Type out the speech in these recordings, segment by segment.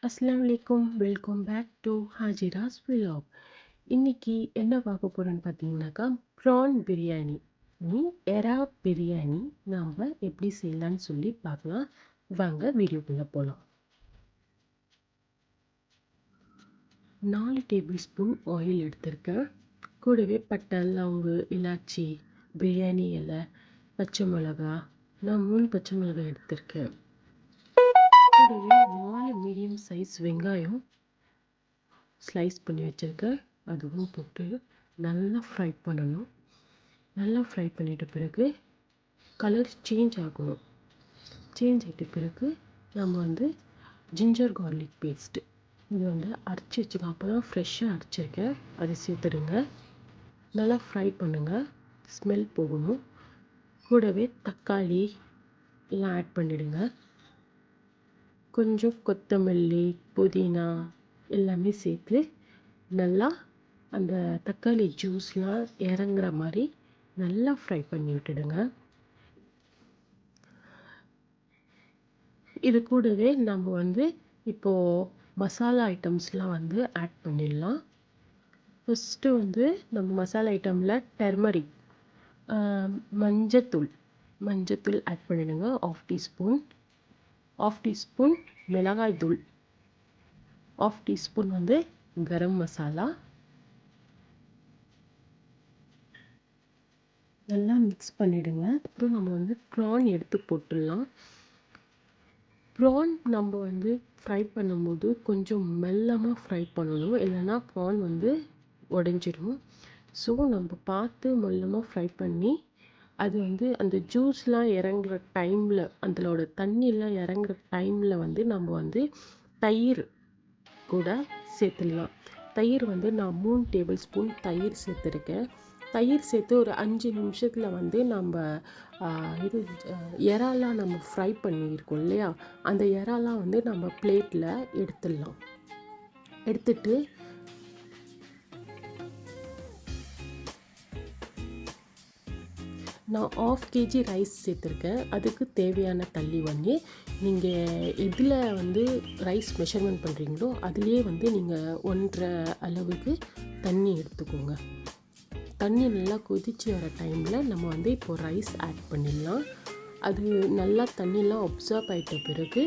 அஸ்ஸலாமு அலைக்கும். Welcome back to Hajira's vlog. இன்னைக்கு என்ன பார்க்க போகிறோன்னு பார்த்தீங்கன்னாக்கா ப்ரான் பிரியாணி எறா பிரியாணி நாம் எப்படி செய்யலான்னு சொல்லி பார்க்கலாம். வாங்க வீடியோக்குள்ளே போகலாம். 4 டேபிள் ஸ்பூன் ஆயில் எடுத்திருக்கேன். கூடவே பட்டை, லவங்கு, இலாச்சி, பிரியாணி இலை, பச்சை மிளகா. நான் 3 பச்சை மிளகாய் எடுத்திருக்கேன். கூடவே 4 மீடியம் சைஸ் வெங்காயம் ஸ்லைஸ் பண்ணி வச்சுருக்கேன். அதுவும் போட்டு நல்லா ஃப்ரை பண்ணணும். நல்லா ஃப்ரை பண்ணிட்ட பிறகு கலர் சேஞ்ச் ஆகணும். சேஞ்ச் ஆகிட்ட பிறகு நம்ம ஜிஞ்சர் கார்லிக் பேஸ்ட்டு இது அரைச்சி வச்சுக்கலாம். அப்போ தான் ஃப்ரெஷ்ஷாக அரைச்சிருக்கேன். அதை சேர்த்துடுங்க. நல்லா ஃப்ரை பண்ணுங்கள். ஸ்மெல் போகணும். கூடவே தக்காளி எல்லாம் ஆட் பண்ணிவிடுங்க. கொஞ்சம் கொத்தமல்லி, புதினா எல்லாமே சேர்த்து நல்லா அந்த தக்காளி ஜூஸ்லாம் இறங்குற மாதிரி நல்லா ஃப்ரை பண்ணி விட்டுடுங்க. இது கூடவே நம்ம இப்போது மசாலா ஐட்டம்ஸ்லாம் ஆட் பண்ணிடலாம். ஃபஸ்ட்டு நம்ம மசாலா ஐட்டமில் டர்மரிக், மஞ்சத்தூள் ஆட் பண்ணிவிடுங்க. 1/2 டீஸ்பூன். 1/2 டீஸ்பூன் மிளகாய் தூள், 1/2 டீஸ்பூன் கரம் மசாலா. நல்லா மிக்ஸ் பண்ணிவிடுங்க. அப்புறம் நம்ம ப்ரான் எடுத்து போட்டுடலாம். ப்ரான் நம்ம ஃப்ரை பண்ணும்போது கொஞ்சம் மெல்லமாக ஃப்ரை பண்ணணும், இல்லைன்னா ப்ரான் உடஞ்சிடும். ஸோ நம்ம பார்த்து மெல்லமாக ஃப்ரை பண்ணி அது அந்த ஜூஸ்லாம் இறங்குற டைமில், அதோட தண்ணியெலாம் இறங்குற டைமில் நம்ம தயிர் கூட சேர்த்துடலாம். தயிர் நான் 3 டேபிள் ஸ்பூன் தயிர் சேர்த்துருக்கேன். தயிர் சேர்த்து ஒரு 5 நிமிஷத்தில் நம்ம இறாலாம் நம்ம ஃப்ரை பண்ணியிருக்கோம் இல்லையா, அந்த இறாலாம் நம்ம பிளேட்டில் எடுத்துடலாம். எடுத்துட்டு நான் 1/2 kg ரைஸ் சேர்த்துருக்கேன். அதுக்கு தேவையான தண்ணி நீங்கள் எதில் ரைஸ் மெஷர்மெண்ட் பண்ணுறீங்களோ அதுலேயே நீங்கள் 1.5 அளவுக்கு தண்ணி எடுத்துக்கோங்க. தண்ணி நல்லா கொதிச்சு வர டைமில் நம்ம இப்போது ரைஸ் ஆட் பண்ணிடலாம். அது நல்லா தண்ணிலாம் அப்சர்வ் ஆகிட்ட பிறகு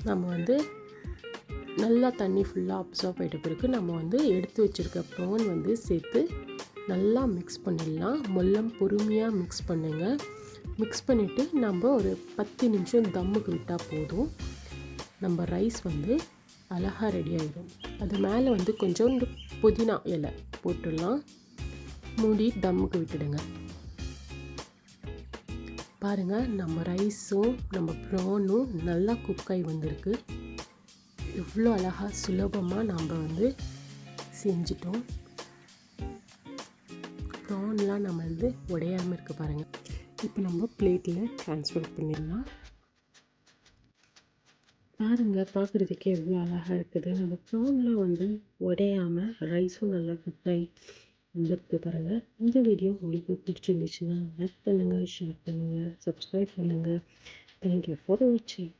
நம்ம நல்லா தண்ணி ஃபுல்லாக அப்சர்வ் ஆகிட்ட பிறகு நம்ம எடுத்து வச்சுருக்க ப்ரான் சேர்த்து நல்லா மிக்ஸ் பண்ணிடலாம். மொல்லம் பொறுமையாக மிக்ஸ் பண்ணுங்கள். மிக்ஸ் பண்ணிவிட்டு நம்ம ஒரு 10 நிமிஷம் தம்முக்கு விட்டால் போதும். நம்ம ரைஸ் அழகாக ரெடி ஆகிடும். அது மேலே கொஞ்சோண்டு புதினா இலை போட்டுடலாம். மூடி தம்முக்கு விட்டுடுங்க. பாருங்கள், நம்ம ரைஸும் நம்ம ப்ரானும் நல்லா குக்காகி வந்திருக்கு. எவ்வளோ அழகாக சுலபமாக நம்ம செஞ்சிட்டோம். ப்ரான்லாம் நம்ம உடையாமல் இருக்குது பாருங்கள். இப்போ நம்ம பிளேட்டில் ட்ரான்ஸ்ஃபர் பண்ணிடலாம். பாருங்கள், பார்க்குறதுக்கே எவ்வளோ அழகாக இருக்குது. நம்ம ப்ரான்லாம் உடையாமல் ரைஸும் நல்லா குக்காகி வந்துருக்கு பாருங்கள். இந்த வீடியோ உங்களுக்கு பிடிச்சிருந்துச்சுன்னா லைக் பண்ணுங்கள், ஷேர் பண்ணுங்கள், சப்ஸ்கிரைப் பண்ணுங்கள். தேங்க்யூ ஃபார் வாட்சிங்.